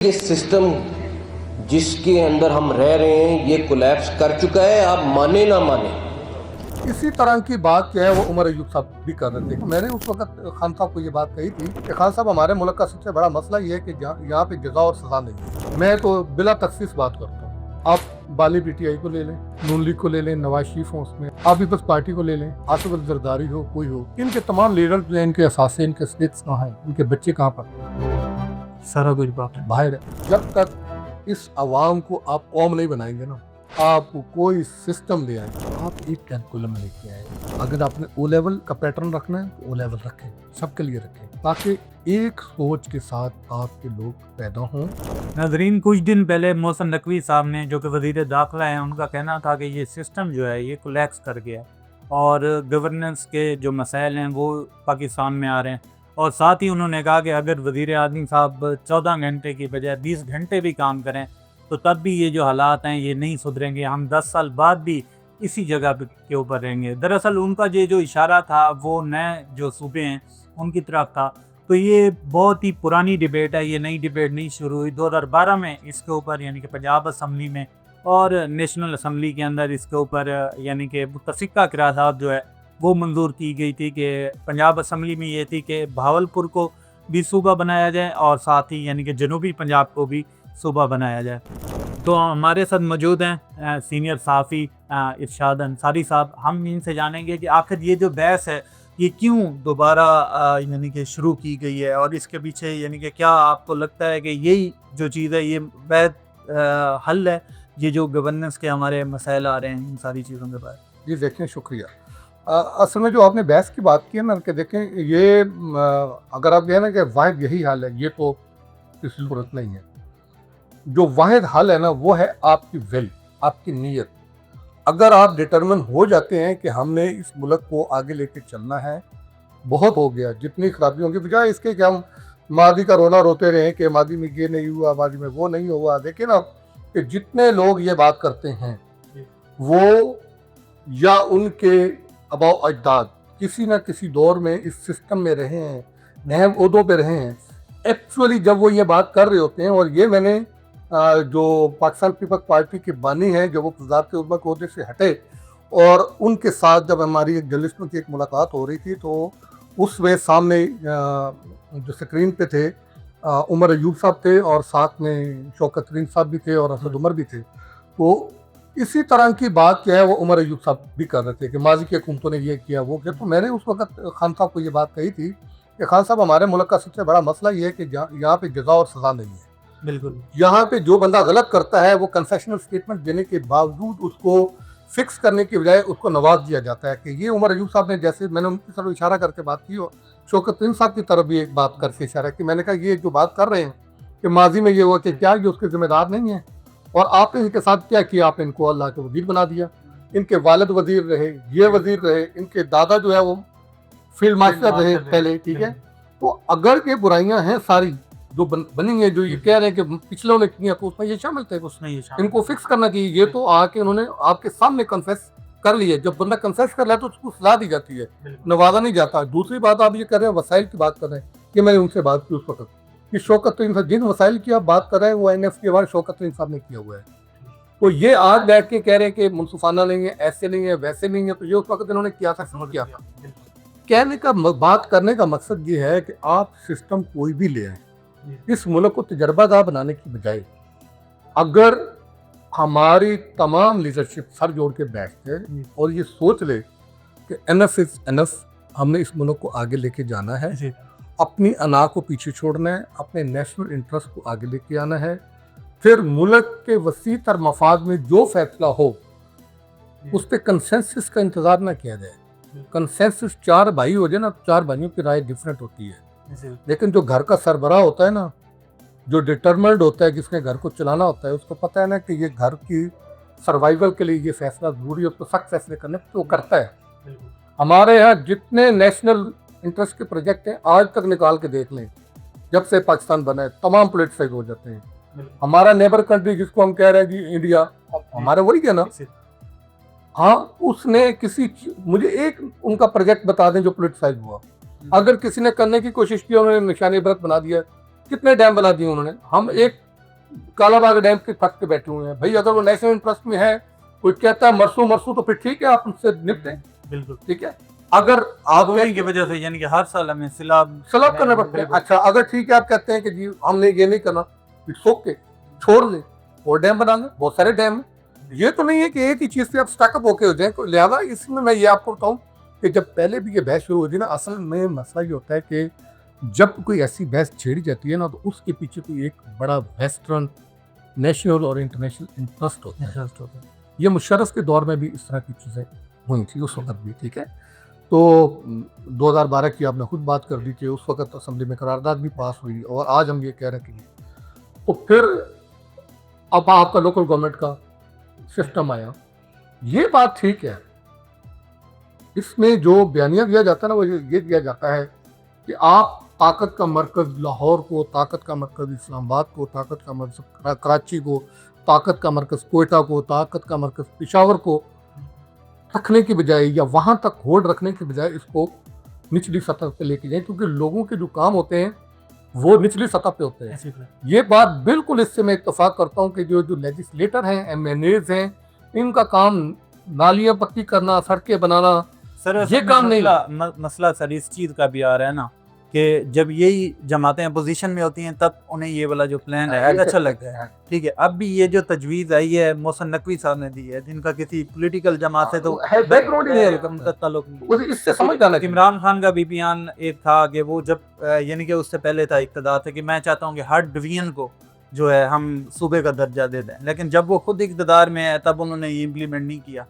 ये सिस्टम जिसके अंदर हम रह रहे हैं ये कोलैप्स कर चुका है, आप माने ना माने। इसी तरह की बात जो है वो उमर अयूब साहब भी कर रहे थे। मैंने उस वक्त खान साहब को ये बात कही थी कि खान साहब, हमारे मुल्क का सबसे बड़ा मसला ये है कि यहाँ पे जजा और सजा नहीं है। मैं तो बिला तखसीस बात करता हूँ। आप बाली पीटीआई को ले लें, नून लीग को ले लें, नवाज शरीफ हो उसमें, आप पीपल्स पार्टी को ले लें, आसिफ अली जरदारी हो, कोई हो, इनके तमाम लीडर जो हैं, इनके असासे, इनके स्टेट्स कहाँ हैं, इनके बच्चे कहाँ पर, सारा कुछ बाहर है। जब तक इस आवाम को आप कौम नहीं बनाएंगे ना, आप कोई सिस्टम ले आए, आप एक कैलकुलम लेके आए। अगर आपने ओ लेवल का पैटर्न रखना है तो ओ लेवल रखें, सबके लिए रखें, ताकि एक सोच के साथ आपके लोग पैदा हों। नाजरीन, कुछ दिन पहले मोहसिन नकवी साहब ने, जो कि वज़ीर दाखिला हैं, उनका कहना था कि ये सिस्टम जो है ये कोलैप्स कर गया और गवर्नेंस के जो मसाइल हैं वो पाकिस्तान में आ रहे हैं। और साथ ही उन्होंने कहा कि अगर वज़ीर आज़म साहब 14 घंटे की बजाय 20 घंटे भी काम करें तो तब भी ये जो हालात हैं ये नहीं सुधरेंगे, हम 10 साल बाद भी इसी जगह के ऊपर रहेंगे। दरअसल उनका ये जो इशारा था वो नए जो सूबे हैं उनकी तरफ था। तो ये बहुत ही पुरानी डिबेट है, ये नई डिबेट नहीं शुरू हुई। 2012 में इसके ऊपर यानी कि पंजाब असम्बली में और नेशनल असम्बली के अंदर इसके ऊपर यानी कि मुतफ़िका करारदाद जो है वो मंजूर की गई थी कि पंजाब असम्बली में ये थी कि बहावलपुर को भी सूबा बनाया जाए और साथ ही यानी कि जनूबी पंजाब को भी सूबा बनाया जाए। तो हमारे साथ मौजूद हैं सीनियर सहाफ़ी इरशाद अंसारी साहब। हम इनसे जानेंगे कि आखिर ये जो बहस है ये क्यों दोबारा यानी कि शुरू की गई है और इसके पीछे यानी कि क्या आपको लगता है कि यही जो चीज़ है ये वैध हल है, ये जो गवर्नेंस के हमारे मसाइल आ रहे हैं इन सारी चीज़ों के बारे में? जी देखें, शुक्रिया। असल में जो आपने बहस की बात की है ना, कि देखें ये अगर आप कहें ना कि वाहिद यही हल है, ये तो किसी सूरत नहीं है। जो वाहिद हल है ना वो है आपकी विल, आपकी नीयत। अगर आप डिटरमिन हो जाते हैं कि हमने इस मुल्क को आगे लेके चलना है, बहुत हो गया जितनी खराबियों की बजाय इसके कि हम मादी का रोना रोते रहे कि मादी में ये नहीं हुआ, मादी में वो नहीं हुआ। देखिए ना कि जितने लोग ये बात करते हैं वो या उनके अबाव अजदाद किसी न किसी दौर में इस सिस्टम में रहे हैं, अहम ओहदों पे रहे हैं। एक्चुअली जब वो ये बात कर रहे होते हैं, और ये मैंने जो पाकिस्तान पीपल्स पार्टी के बानी हैं, जब वो वज़ारत उज़्मा के ओहदे से हटे और उनके साथ जब हमारी एक जर्नलिस्ट की एक मुलाकात हो रही थी, तो उसमें सामने जो स्क्रीन पे थे उमर अयूब साहब थे और साथ में शौकत तरीन साहब भी थे और असद उमर भी थे। तो इसी तरह की बात क्या है वो उमर अयूब साहब भी कर रहे थे कि माजी की हुकूमतों ने ये किया, वो किया। तो मैंने उस वक्त खान साहब को ये बात कही थी कि खान साहब, हमारे मुल्क का सबसे बड़ा मसला ये है कि यहाँ पे जजा और सजा नहीं है। बिल्कुल। यहाँ पे जो बंदा गलत करता है वो कन्फेशनल स्टेटमेंट देने के बावजूद उसको फिक्स करने की बजाय उसको नवाज दिया जाता है। कि ये उमर अयूब साहब ने, जैसे मैंने उनकी तरफ इशारा करके बात की, और शौकत तरीन साहब की तरफ भी एक बात करके इशारा की। मैंने कहा ये जो बात कर रहे हैं कि माजी में ये हुआ कि क्या ये उसके जिम्मेदार नहीं है, और आपने इनके साथ क्या किया, आपने इनको अल्लाह के वजीर बना दिया। इनके वालिद वजीर रहे, ये वजीर रहे, इनके दादा जो है वो फील्ड मास्टर रहे पहले, ठीक है। तो अगर ये बुराइयां हैं सारी जो बनी है, जो ये कह रहे हैं कि पिछलों ने किया, तो उसमें ये शामिल थे, उसमें ये इनको फिक्स करना चाहिए। ये तो आके उन्होंने आपके सामने कन्फेस कर लिया। जब बंदा कन्फेस कर लिया तो उसको सलाह दी जाती है, नवाजा नहीं जाता। दूसरी बात, आप ये कर रहे हैं वसाइल की बात कर रहे हैं, कि मैंने उनसे बात की उस वक्त कि शौकत तरीन साहब, जिन वसाइल की आप बात कर रहे हैं वो NF के बाद शौकत तरीन साहब ने किया हुआ है। तो ये आज बैठ के कह रहे हैं कि मुनसुफाना नहीं है, ऐसे नहीं है, वैसे नहीं है, तो ये उस वक्त इन्होंने किया था, समझ किया था। कहने का बात करने का मकसद ये है कि आप सिस्टम कोई भी ले आए, इस मुल्क को तजर्बागाह बनाने की बजाय अगर हमारी तमाम लीडरशिप सर जोड़ के बैठते और ये सोच ले कि एनफ इज एनफ, हमने इस मुल्क को आगे लेके जाना है, अपनी अना को पीछे छोड़ना है, अपने नेशनल इंटरेस्ट को आगे लेके आना है, फिर मुल्क के वसी तर मफाद में जो फैसला हो उस पर कंसेंसस का इंतज़ार ना किया जाए। कंसेंसस 4 भाई हो जाए ना, 4 भाइयों की राय डिफरेंट होती है, लेकिन जो घर का सरबराह होता है ना, जो डिटरमिन्ड होता है, जिसने घर को चलाना होता है, उसको पता है ना कि ये घर की सर्वाइवल के लिए ये फैसला ज़रूरी है, उसको सख्त फैसले करने तो वो करता है। हमारे यहाँ जितने नेशनल इंटरेस्ट के प्रोजेक्ट हैं, आज तक निकाल के देख लें, जब से पाकिस्तान बना है तमाम पोलिटिसाइज हो जाते हैं। हमारा नेबर कंट्री जिसको हम कह रहे हैं जी इंडिया, हमारा वही है ना। हाँ, उसने मुझे एक उनका प्रोजेक्ट बता दें जो पोलिटिसाइज हुआ। अगर किसी ने करने की कोशिश की, उन्होंने निशान इबरत बना दिया। कितने डैम बना दिए उन्होंने। हम एक कालाबाग डैम के फक के बैठे हुए हैं। भाई अगर वो नेशनल इंटरेस्ट में है, कोई कहता है मरसू तो फिर ठीक है, आप उनसे निपटें, बिल्कुल। ठीक है। अगर आप उन्हीं की वजह से यानी कि हर साल हमें सलाब करने पड़ते हैं। अच्छा, अगर ठीक है आप कहते हैं कि जी हमने ये नहीं करना, सोख के छोड़ दें और डैम बना लें, बहुत सारे डैम हैं। ये तो नहीं है कि एक ही चीज़ पे आप स्टकअप होके हो जाए। लिहाजा इसमें मैं ये आपको बताऊं कि जब पहले भी ये बहस शुरू हुई थी ना, असल में मसला ये होता है कि जब कोई ऐसी बहस छेड़ी जाती है ना, तो उसके पीछे कोई एक बड़ा वेस्टर्न नेशनल और इंटरनेशनल इंटरेस्ट होता है। ये मुशर्रफ के दौर में भी इस तरह की चीज़ें हुई थी उस वक्त भी, ठीक है। तो 2012 की आपने खुद बात कर दी कि उस वक्त असेंबली में करारदाद भी पास हुई, और आज हम ये कह रहे हैं कि तो फिर अब आपका लोकल गवर्नमेंट का सिस्टम आया। ये बात ठीक है, इसमें जो बयानिया दिया जाता है ना, वो ये दिया जाता है कि आप ताकत का मरकज़ लाहौर को, ताकत का मरकज़ इस्लामाबाद को, ताकत का मरकज़ कराची को, ताकत का मरकज़ कोयटा को, ताकत का मरकज़ पेशावर को रखने की बजाय या वहाँ तक होल्ड रखने की बजाय इसको निचली सतह पे लेके जाए, क्योंकि लोगों के जो काम होते हैं वो निचली सतह पे होते हैं। ये बात बिल्कुल, इससे मैं इत्तेफाक करता हूँ कि जो लेजिस्लेटर हैं, MNAs हैं, इनका काम नालियाँ पक्की करना, सड़कें बनाना, सर ये काम नहीं। मसला सर इस चीज़ का भी आ रहा है ना कि जब यही जमातें अपोजिशन में होती हैं तब उन्हें ये वाला जो प्लान है अच्छा लगता है, ठीक है। अब भी ये जो तजवीज़ आई है मोहसिन नकवी साहब ने दी है, जिनका किसी पॉलिटिकल जमात से तो बैकग्राउंड ही नहीं है, इससे समझ जाना। इमरान खान का भी बयान एक था कि वो जब यानी कि उससे पहले था इक़्तिदार थे कि मैं चाहता हूँ कि हर डिवीजन को जो है हम सूबे का दर्जा दे दें, लेकिन जब वो खुद इक़्तिदार में है तब उन्होंने ये इम्प्लीमेंट नहीं किया।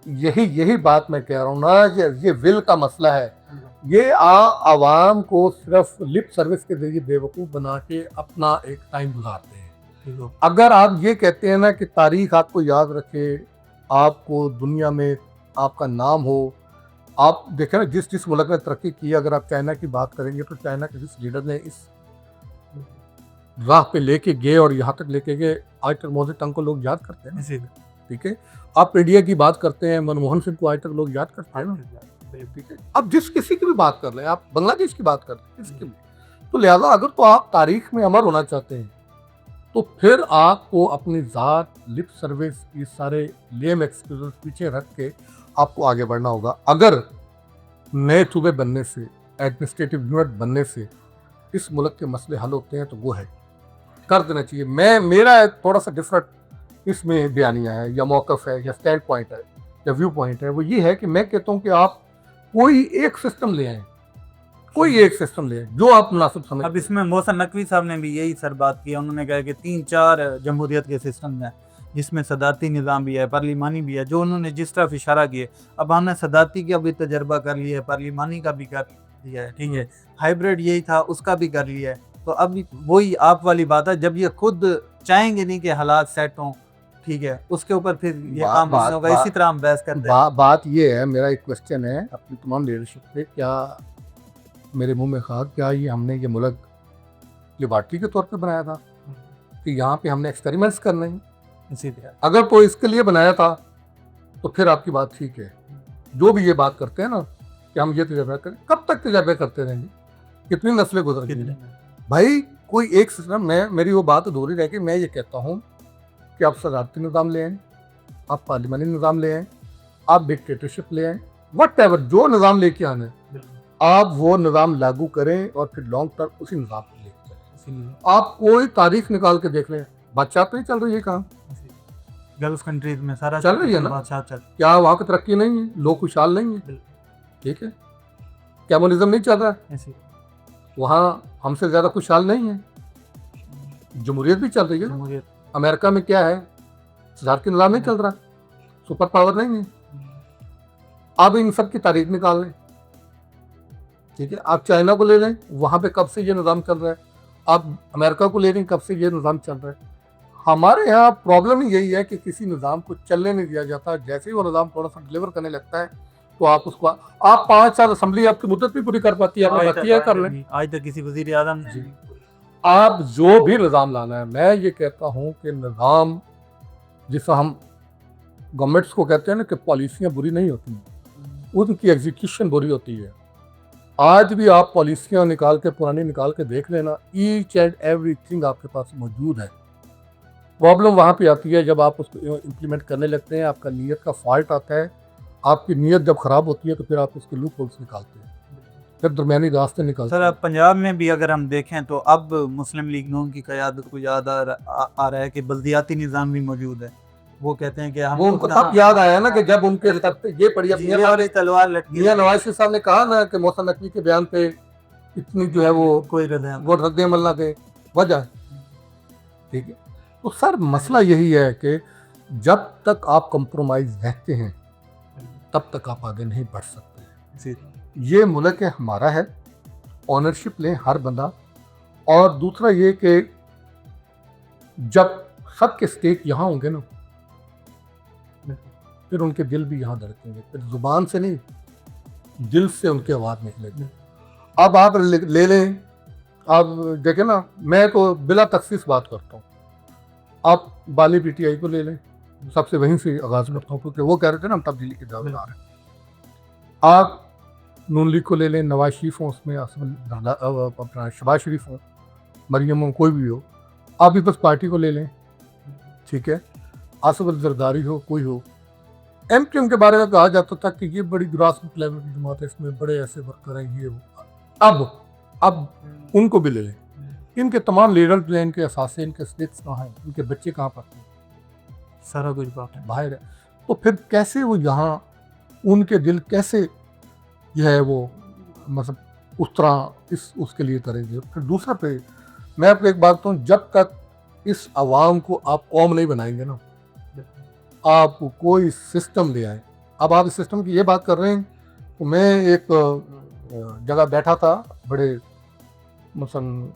यही बात मैं कह रहा हूँ ना कि ये विल का मसला है। ये आवाम को सिर्फ लिप सर्विस के जरिए बेवकूफ़ बना के अपना एक टाइम गुजारते हैं। अगर आप ये कहते हैं ना कि तारीख आपको याद रखे, आपको दुनिया में आपका नाम हो, आप देखें ना जिस मुल्क ने तरक्की की, अगर आप चाइना की बात करेंगे तो चाइना के जिस लीडर ने इस राह पे लेके गए और यहाँ तक लेके गए, आज तक मोदी तंग को लोग याद करते हैं, ठीक है। आप इंडिया की बात करते हैं, मनमोहन सिंह को आज तक लोग याद करते हैं ना, ठीक है। अब जिस किसी की भी बात कर रहे हैं, आप बांग्लादेश की बात करते हैं, किसकी भी, तो लिहाजा अगर तो आप तारीख में अमर होना चाहते हैं तो फिर आपको अपनी ज़ात, लिप सर्विस, ये सारे लेम एक्सक्यूज पीछे रख के आपको आगे बढ़ना होगा। अगर नए सूबे बनने से, एडमिनिस्ट्रेटिव यूनिट बनने से इस मुल्क के मसले हल होते हैं तो वो है, कर देना चाहिए। मेरा थोड़ा सा डिफरेंट इसमें बयानिया है या मौक़िफ़ है या स्टैंड पॉइंट है या व्यू पॉइंट है, वो ये है कि मैं कहता हूँ कि आप कोई एक सिस्टम ले आए, कोई एक सिस्टम ले आए जो आप मुनासिब समझ। अब इसमें मोहसिन नकवी साहब ने भी यही सर बात की, उन्होंने कहा कि 3-4 जमहूरियत के सिस्टम हैं, जिसमें सदाती निज़ाम भी है, पार्लिमानी भी है, जो उन्होंने जिस तरफ इशारा किए। अब हमने सदाती का भी तजर्बा कर लिया है, पार्लिमानी का भी कर लिया है, ठीक है, हाइब्रिड यही था उसका भी कर लिया है। तो अब वही आप वाली बात है, जब ये खुद चाहेंगे नहीं कि हालात सेट हों, ठीक है, उसके ऊपर फिर ये काम नहीं होगा। इसी तरह हम बहस करते हैं। बात ये है, मेरा एक क्वेश्चन है अपनी तमाम लीडरशिप पे, क्या मेरे मुंह में खा, क्या ये हमने ये मुल्क लिबर्टी के तौर पे बनाया था कि यहाँ पे हमने एक्सपेरिमेंट्स करने हैं? अगर कोई इसके लिए बनाया था तो फिर आपकी बात ठीक है। जो भी ये बात करते हैं ना कि हम ये तजर्बा करें, कब तक तजर्बे करते रहेंगे? कितनी नस्लें गुजर गई भाई? कोई एक सिस्टम में, मेरी वो बात अधूरी रह गई। मैं ये कहता हूँ कि आप सदारती निज़ाम ले आएँ, आप पार्लिमानी निज़ाम ले आएँ, आप डिक्टेटरशिप ले आएँ, व्हाटएवर जो निज़ाम लेके आना है आप वो निज़ाम लागू करें और फिर लॉन्ग टर्म उसी निज़ाम पर लेके चलें। आप कोई तारीख निकाल के देख लें, बादशाह तो नहीं चल रही है, कहाँ गल्फ कंट्रीज में सारा चल रही है ना, क्या वहाँ की तरक्की नहीं है? लोग खुशहाल नहीं है, ठीक है। कम्युनिज्म नहीं चल रहा है वहाँ, हमसे ज़्यादा खुशहाल नहीं है। जमहूरियत भी चल रही है। अमेरिका में क्या है, सदारती निज़ाम नहीं चल रहा, सुपर पावर नहीं है। आप इन सब की तारीख निकाल लें, ठीक है। आप चाइना को ले लें, वहाँ पे कब से ये निज़ाम चल रहा है। आप अमेरिका को ले लें, कब से ये निज़ाम चल रहा है। हमारे यहाँ प्रॉब्लम ही यही है कि किसी निज़ाम को चलने नहीं दिया जाता। जैसे ही वो निज़ाम थोड़ा सा डिलीवर करने लगता है तो आप उसको, आप 5 साल असेंबली आपकी मुद्दत भी पूरी कर पाती है, आप बाकी कर लें। आज तक किसी वज़ीर आज़म जी, आप जो भी निज़ाम लाना है, मैं ये कहता हूँ कि निज़ाम, जिसे हम गवर्नमेंट्स को कहते हैं ना कि पॉलिसियाँ बुरी नहीं होती, उनकी एग्जीक्यूशन बुरी होती है। आज भी आप पॉलिसियाँ निकाल के, पुरानी निकाल के देख लेना, ईच एंड एवरीथिंग आपके पास मौजूद है। प्रॉब्लम वहाँ पे आती है जब आप उसको इम्प्लीमेंट करने लगते हैं, आपका नीयत का फॉल्ट आता है। आपकी नीयत जब ख़राब होती है तो फिर आप उसके लूप होल्स निकालते हैं, फिर दरमियानी रास्ते निकालते सर हैं। अब पंजाब में भी अगर हम देखें तो अब मुस्लिम लीग नून की क़यादत को याद आ रहा है कि बल्दियाती निज़ाम भी मौजूद है। वो कहते हैं कि हम वो उनको तब याद आया ना कि जब उनके सर पे ये पड़ी, अब ये और एक तलवार लटकी मियां नवाज शरीफ साहब ने कहा ना कि मोहसिन नकवी के बयान पे इतनी जो है वो कोई रद्द वो रद्द अमल ना दे वजह, ठीक है। तो सर मसला यही है कि जब तक आप कंप्रोमाइज रहते हैं तब तक आप आगे नहीं बढ़ सकते। ये मुल्क है हमारा है, ऑनरशिप लें हर बंदा। और दूसरा ये कि जब सबके स्टेक यहाँ होंगे ना फिर उनके दिल भी यहाँ धड़केंगे, फिर जुबान से नहीं दिल से उनकी आवाज़ निकलेगी। अब आप ले लें, आप देखें ना, मैं तो बिला तखसीस बात करता हूँ। आप बाली पीटीआई को ले लें, सबसे वहीं से आगाज़ करता हूँ क्योंकि वो कह रहे थे ना हम तब्दीली के दावेदार हैं। आप नून लीग को ले लें, नवाज शरीफ हो उसमें, अपना शहबाज शरीफ हो, मरियम हो, कोई भी हो। आप पीपल्स पार्टी को ले लें, ठीक है, आसिफ अली जरदारी हो, कोई हो। एमक्यूएम के बारे में कहा जाता था कि ये बड़ी ग्रास रूट लेवल की जमात है, इसमें बड़े ऐसे वर्कर हैं, ये वो। अब उनको भी ले लें, इनके तमाम लीडर जो हैं, इनके असासे, इनके स्टेट्स कहाँ हैं, इनके बच्चे कहाँ पढ़ते हैं, सारा कुछ बात है बाहर है। तो फिर कैसे वो यहाँ उनके दिल कैसे जो है वो मतलब उस तरह उसके लिए करेंगे। फिर दूसरा पे मैं आपको एक बात कहूँ, जब तक इस आवाम को आप कौम नहीं बनाएंगे ना, आप कोई सिस्टम ले आए। अब आप इस सिस्टम की ये बात कर रहे हैं, तो मैं एक जगह बैठा था, बड़े मसलन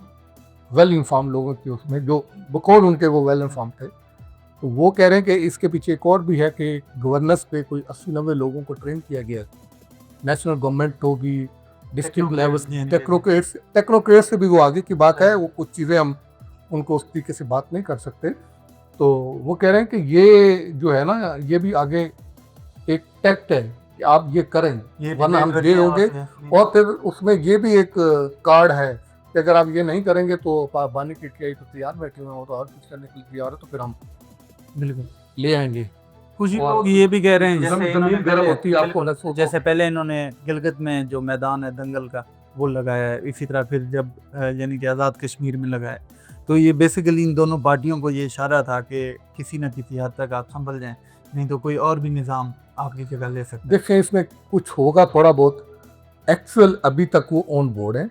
वेल इन्फॉर्म लोगों के उसमें, जो बकौल उनके वो वेल इन्फॉर्म थे, तो वो कह रहे हैं कि इसके पीछे एक और भी है कि गवर्नेंस पे कोई 80-90 लोगों को ट्रेन किया गया है। नेशनल गवर्नमेंट होगी, डिस्ट्रिक्ट लेवल टेक्नोक्रेट्स से भी वो आगे की बात है। वो कुछ चीज़ें हम उनको उस तरीके से बात नहीं कर सकते। तो वो कह रहे हैं कि ये जो है ना, ये भी आगे एक टैक्ट है कि आप ये करें वरना हम जेल होंगे। और फिर उसमें ये भी एक कार्ड है कि अगर आप ये नहीं करेंगे तो बानी की टीआई तो तैयार बैठे हुए हो, तो और कुछ करने के लिए तैयार है तो फिर हम बिल्कुल ले आएंगे। कुछ लोग ये भी कह रहे हैं जमीन गर्म होती है आपको अलग से। जैसे पहले इन्होंने गिलगित में जो मैदान है दंगल का वो लगाया है, इसी तरह फिर जब यानी कि आज़ाद कश्मीर में लगाया, तो ये बेसिकली इन दोनों पार्टियों को ये इशारा था कि किसी न किसी हद तक आप संभल जाएं, नहीं तो कोई और भी निज़ाम आपकी जगह ले सकते हैं। देखें इसमें कुछ होगा थोड़ा बहुत, एक्चुअल अभी तक वो ऑन बोर्ड है।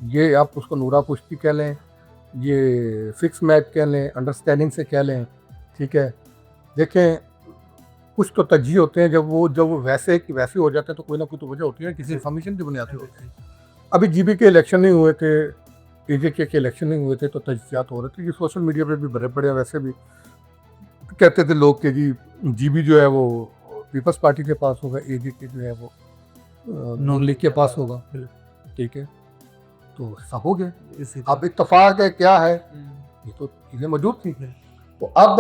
ये आप उसको नूरा पुश्ती कह लें, ये फिक्स मैच कह लें, अंडरस्टैंडिंग से कह लें, ठीक है। देखें कुछ तो तर्जीह होते हैं, जब वो वैसे कि वैसे हो जाते हैं तो कोई ना कोई तो वजह होती है, किसी इन्फॉर्मेशन की बुनियाद पे होती है। अभी जीबी के इलेक्शन नहीं हुए थे, एजेके के इलेक्शन नहीं हुए थे, तो तज्जियात हो रहे थे। ये सोशल मीडिया पे भी भरे पड़े हैं। वैसे भी कहते थे लोग कि जी जीबी जो है वो पीपल्स पार्टी के पास होगा, एजेके जो है वो नून लीग के पास होगा, ठीक है। तो ऐसा हो गया। अब इत्तफाक है क्या है, ये तो चीज़ें मौजूद थी। तो अब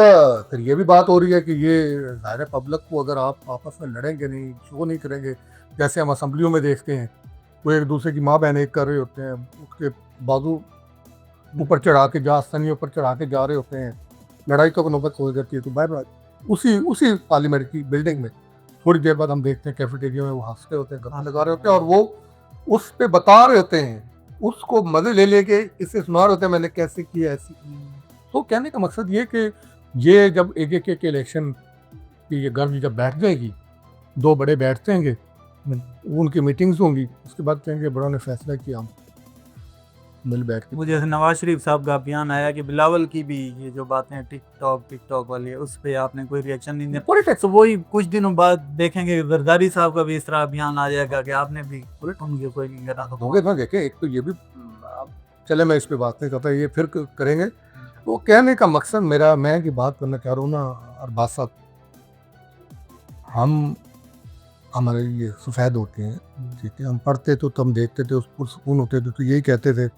फिर ये भी बात हो रही है कि ये ज़ाहिर पब्लिक को अगर आप आपस में लड़ेंगे नहीं, शो नहीं करेंगे, जैसे हम असम्बलियों में देखते हैं वो एक दूसरे की माँ बहन एक कर रहे होते हैं, उसके बाजू ऊपर चढ़ा के आसनी ऊपर चढ़ा के जा रहे होते हैं, लड़ाई तो नौबत हो जाती है। तो बार उसी पार्लियामेंट की बिल्डिंग में थोड़ी देर बाद हम देखते हैं कैफेटेरिया में वो हंस रहे होते हैं, गप्पे लगा रहे होते हैं, और वो उस पर बता रहे होते हैं, उसको मजे ले लेके इससे सुना रहे होते हैं मैंने कैसे किया ऐसी। तो कहने का मकसद ये कि ये जब एजेके के इलेक्शन की ये गर्ज जब बैठ जाएगी, दो बड़े बैठते हैं, उनकी मीटिंग्स होंगी, उसके बाद कहेंगे बड़ों ने फैसला किया, हम मिल बैठ के। मुझे नवाज शरीफ साहब का बयान आया कि बिलावल की भी ये जो बातें टिकटॉक वाली है उस पर आपने कोई रिएक्शन नहीं दिया, तो वही कुछ दिनों बाद देखेंगे जरदारी साहब का भी इस तरह बयान आ जाएगा कि आपने भी उनके कोई नहीं करा। होंगे ना, देखें एक तो ये भी चले, मैं इस पर बात नहीं करता, ये फिर करेंगे। वो कहने का मकसद मेरा, मैं की बात करना चाह रहा हूँ ना अरबाज साहब, हम हमारे ये सफ़ेद होते हैं, ठीक है, हम पढ़ते तो हम देखते थे, उस पुरसकून होते थे, तो यही कहते थे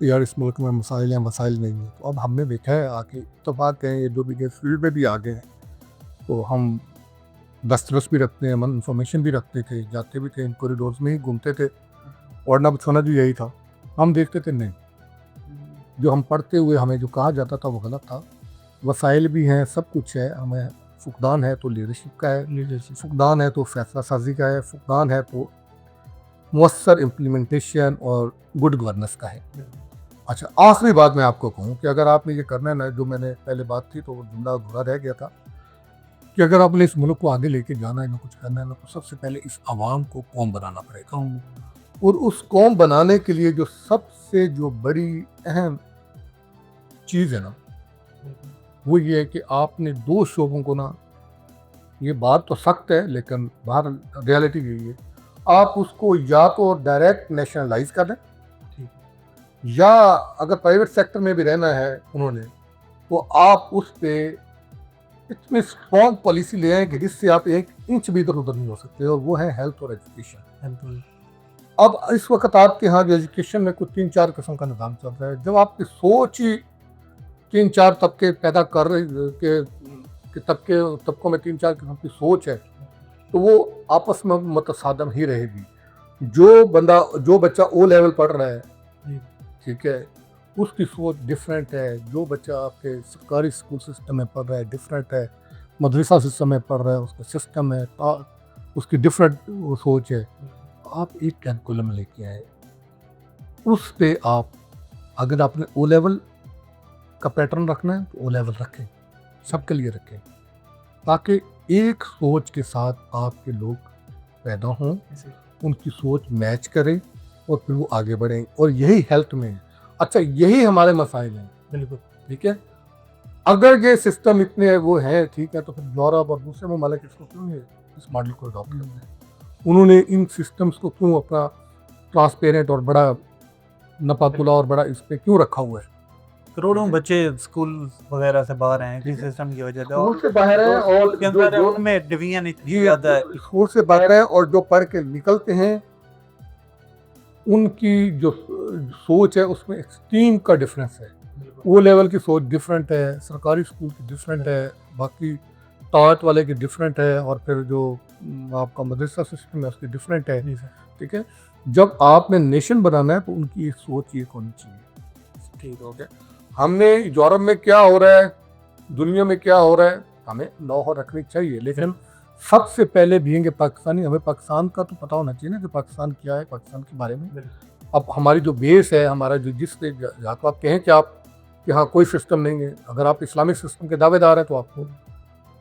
यार इस मुल्क में मसाइल हैं, मसाइल नहीं है। तो अब हमने देखा है आके तो बात है, ये जो भी फील्ड में भी आगे हैं, तो हम दस्तरस भी रखते हैं, हम इंफॉर्मेशन भी रखते थे, जाते भी थे, इन कॉरिडोर्स में ही घूमते थे, और ना समझ भी यही था। हम देखते थे नहीं, जो हम पढ़ते हुए हमें जो कहा जाता था वो गलत था, वसाइल भी हैं, सब कुछ है, हमें फुकदान है तो लीडरशिप का है, फुकदान है तो फैसला साजी का है, फुकदान है तो मुअस्सर इम्प्लीमेंटेशन और गुड गवर्नेंस का है। अच्छा, आखिरी बात मैं आपको कहूँ कि अगर आपने ये करना है ना, जो मैंने पहले बात थी तो वो जुमला अधूरा रह गया था, कि अगर आपने इस मुल्क को आगे लेके जाना है ना, कुछ करना है ना, तो सबसे पहले इस आवाम को कौम बनाना पड़ेगा। और उस कौम बनाने के लिए जो सबसे जो बड़ी अहम चीज़ है ना, वो ये है कि आपने दो शोबों को ना, ये बात तो सख्त है लेकिन बाहर रियलिटी यही है, आप उसको या तो डायरेक्ट नेशनलाइज कर दें, या अगर प्राइवेट सेक्टर में भी रहना है उन्होंने, तो आप उस पर इतनी स्ट्रॉन्ग पॉलिसी ले आए कि जिससे आप एक इंच भी इधर उधर नहीं हो सकते, और वो है हेल्थ और एजुकेशन। अब इस वक्त आपके यहाँ जो एजुकेशन में कुछ 3-4 किस्म का निज़ाम चल रहा है। जब आपकी सोच ही 3-4 तबके पैदा कर रही कि तबकों में 3-4 किस्म की सोच है, तो वो आपस में मुतसादम ही रहेगी। जो बच्चा ओ लेवल पढ़ रहा है, ठीक है, उसकी सोच डिफरेंट है। जो बच्चा आपके सरकारी स्कूल सिस्टम में पढ़ रहा है डिफरेंट है, मदरसा सिस्टम में पढ़ रहा है उसका सिस्टम है, उसकी डिफरेंट वो सोच है। आप एक कैलकुलम लेके आए, उस पे आप, अगर आपने ओ लेवल का पैटर्न रखना है तो ओ लेवल रखें, सबके लिए रखें, ताकि एक सोच के साथ आपके लोग पैदा हों, उनकी सोच मैच करें और फिर वो आगे बढ़ें। और यही हेल्थ में है। अच्छा, यही हमारे मसाइल हैं। बिल्कुल ठीक है। अगर ये सिस्टम इतने वो है, ठीक है, तो फिर यूरोप और दूसरे ममालिक इसको क्यों नहीं, इस मॉडल को अडॉप्ट करते हैं? उन्होंने इन सिस्टम्स को क्यों अपना ट्रांसपेरेंट और बड़ा नपातुला और बड़ा इस पे क्यों रखा हुआ है? करोड़ों बच्चे स्कूल वगैरह से बाहर हैं इस सिस्टम की वजह से, स्कूल से बाहर है, और के अंदर उनमें डिवीजन इतनी ज़्यादा है। स्कूल से बाहर है, और जो पढ़ के निकलते हैं उनकी जो सोच है उसमें एक्सट्रीम का डिफरेंस है। वो लेवल की सोच डिफरेंट है, सरकारी स्कूल की डिफरेंट है, बाकी ताकत वाले की डिफरेंट है, और फिर जो आपका मदरसा सिस्टम है उसकी डिफरेंट है। ठीक है, जब आपने नेशन बनाना है तो उनकी एक सोच ये होनी चाहिए। ठीक हो गया। हमने यूरोप में क्या हो रहा है, दुनिया में क्या हो रहा है, हमें नौह रखनी चाहिए, लेकिन सबसे पहले भी पाकिस्तानी, हमें पाकिस्तान का तो पता होना चाहिए ना कि पाकिस्तान क्या है, पाकिस्तान के बारे में। अब हमारी जो बेस है, हमारा जो या तो आप कहें कि आप यहाँ कोई सिस्टम नहीं है, अगर आप इस्लामिक सिस्टम के दावेदार हैं तो आपको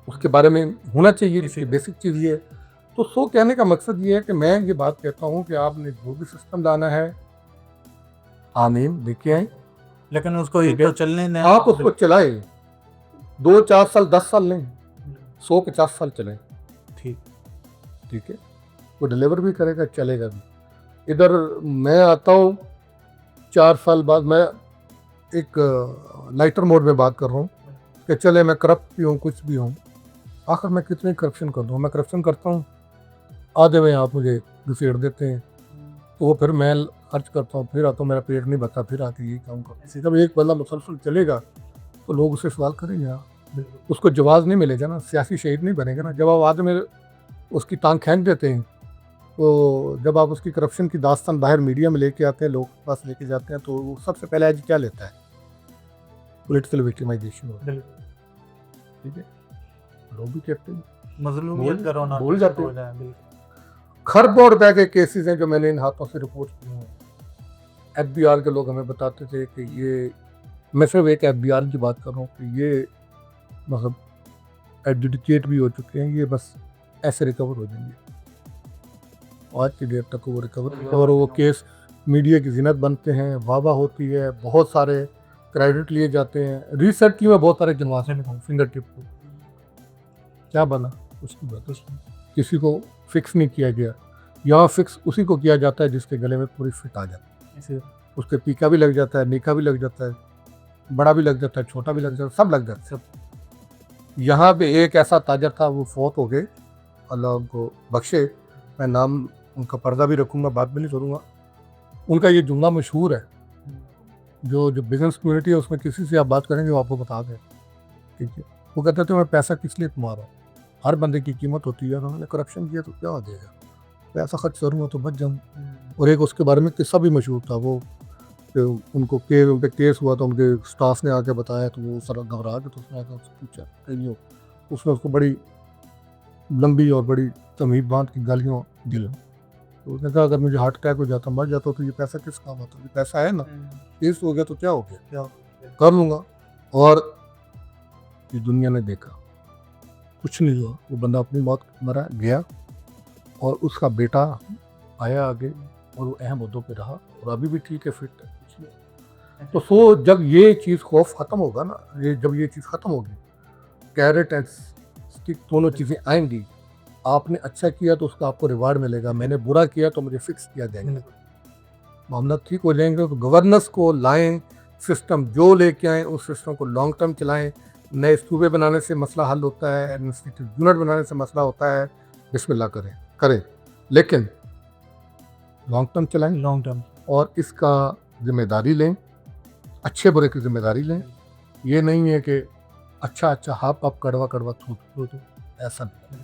उसके बारे में होना चाहिए, जिसकी बेसिक चीज़ ये है। तो सो कहने का मकसद ये है कि मैं ये बात कहता हूँ कि आपने जो भी सिस्टम लाना है, आमीन लेके आए, लेकिन उसको तो चलने दें, आप उसको चलाए। 2-4 साल 10 साल नहीं, 150 साल चलें। ठीक है, वो डिलीवर भी करेगा, चलेगा भी। इधर मैं आता हूँ 4 साल बाद, मैं एक लाइटर मोड में बात कर रहा हूँ कि चले मैं करप्ट भी हूँ, कुछ भी हूँ, आखिर मैं कितनी करप्शन कर दूँ? मैं करप्शन करता हूँ, आधे में आप मुझे घसीट देते हैं, तो वो फिर मैं खर्च करता हूँ, फिर आता हूँ, मेरा पेट नहीं भरता, फिर आके ये काम करता। जब एक बंदा मुसलसल चलेगा तो लोग उसे सवाल करेंगे, उसको जवाब नहीं मिलेगा ना, सियासी शहीद नहीं बनेगा ना। जब आप आदमी में उसकी टांग खींच देते हैं, तो जब आप उसकी करप्शन की दास्तान बाहर मीडिया में लेके आते हैं, लोग पास लेके जाते हैं, तो वो सबसे पहले आज क्या लेता है? Political victimisation. ठीक है, लोग भी कहते हैं, मजलूमियत का रोना भूल जाते हैं। खरबों रुपए के केसेस हैं जो मैंने इन हाथों से रिपोर्ट किए हैं। FBI के लोग हमें बताते थे कि ये, मैं सिर्फ एक FBI की बात कर रहा हूँ कि ये मतलब एडजुडिकेट भी हो चुके हैं, ये बस ऐसे रिकवर हो जाएंगे। आज की डेट तक वो रिकवर, और वो केस मीडिया की जिनत बनते हैं, वाहवाह होती है, बहुत सारे क्रेडिट लिए जाते हैं। रिसर्च की मैं बहुत सारे जनवासे में हूँ, फिंगर टिप को क्या बना, कुछ नहीं बना, किसी को फिक्स नहीं किया गया। यहाँ फिक्स उसी को किया जाता है जिसके गले में पूरी फिट आ जाती है, उसके पीका भी लग जाता है, नीका भी लग जाता है, बड़ा भी लग जाता है, छोटा भी लग जाता है, सब लग जाता है। यहाँ पे एक ऐसा ताजर था, वो फौत हो गए, अल्लाह उनको बख्शे, मैं नाम उनका पर्दा भी रखूँगा, बात भी नहीं करूँगा। उनका ये जुमला मशहूर है, जो बिजनेस कम्युनिटी है उसमें किसी से आप बात करेंगे वो आपको बता दें। ठीक है, वो कहते थे मैं पैसा किस लिए कमा रहा हूँ, हर बंदे की कीमत होती है, मैंने करप्शन किया तो क्या हो जाएगा, पैसा खर्च करूँगा तो बच जाऊँ। और एक उसके बारे में किस्सा भी मशहूर था, वो कि उन पे केस हुआ तो उनके स्टाफ ने आके बताया तो वो सारा घबरा के तो उसने आके उससे पूछा कहीं नहीं हो, उसने उसको बड़ी लंबी और बड़ी तमीज़ बांध की गालियाँ दी। तो उसने कहा अगर मुझे हार्ट अटैक हो जाता मर जाता तो ये पैसा किस काम आता, ये पैसा है ना, केस हो गया तो क्या हो गया, क्या कर लूँगा। और ये दुनिया ने देखा कुछ नहीं हुआ, वो बंदा अपनी मौत मरा गया और उसका बेटा आया आगे और वो अहम मुद्दों पे रहा और अभी भी ठीक है, फिट है, कुछ नहीं। तो सो जब ये चीज़ खौफ ख़त्म होगा ना, जब ये चीज़ ख़त्म होगी, कैरेट एंड स्टिक दोनों चीज़ें आएंगी। आपने अच्छा किया तो उसका आपको रिवार्ड मिलेगा, मैंने बुरा किया तो मुझे फिक्स किया जाएगा, मामला ठीक हो जाएंगे। तो गवर्नेंस को लाएं, सिस्टम जो लेके आएँ उस सिस्टम को लॉन्ग टर्म चलाएं। नए सूबे बनाने से मसला हल होता है, एडमिनिस्ट्रेटिव यूनिट बनाने से मसला होता है, बिस्मिल्लाह करें, लेकिन लॉन्ग टर्म चलाएं लॉन्ग टर्म। और इसका जिम्मेदारी लें, अच्छे बुरे की जिम्मेदारी लें। ये नहीं है कि अच्छा हाफ कप कड़वा थू ऐसा नहीं।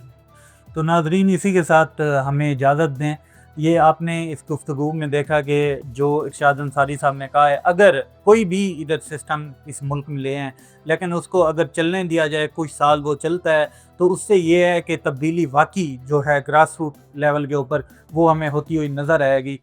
तो नाज़रीन इसी के साथ हमें इजाज़त दें। ये आपने इस गुफ्तगू में देखा कि जो इरशाद अंसारी साहब ने कहा है, अगर कोई भी इधर सिस्टम इस मुल्क में ले आएँ लेकिन उसको अगर चलने दिया जाए, कुछ साल वो चलता है, तो उससे ये है कि तब्दीली वाकई जो है ग्रास रूट लेवल के ऊपर वो हमें होती हुई नज़र आएगी।